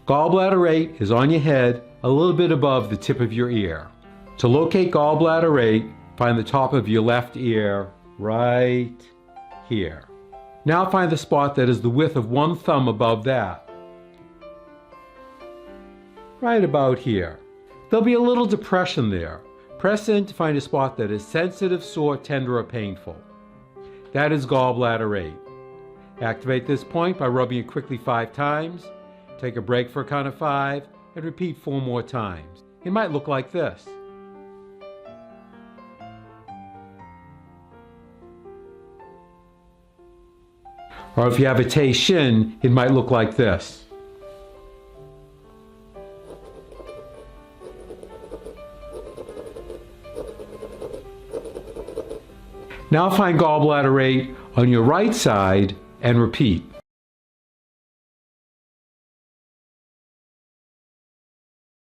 Gallbladder 8 is on your head a little bit above the tip of your ear. To locate gallbladder 8, find the top of your left ear right here. Now find the spot that is the width of one thumb above that. Right about here. There'll be a little depression there. Press in to find a spot that is sensitive, sore, tender, or painful. That is gallbladder 8. Activate this point by rubbing it quickly 5 times. Take a break for a count of 5 and repeat 4 more times. It might look like this. Or if you have a Tay shin, it might look like this. Now find gallbladder 8 on your right side and repeat.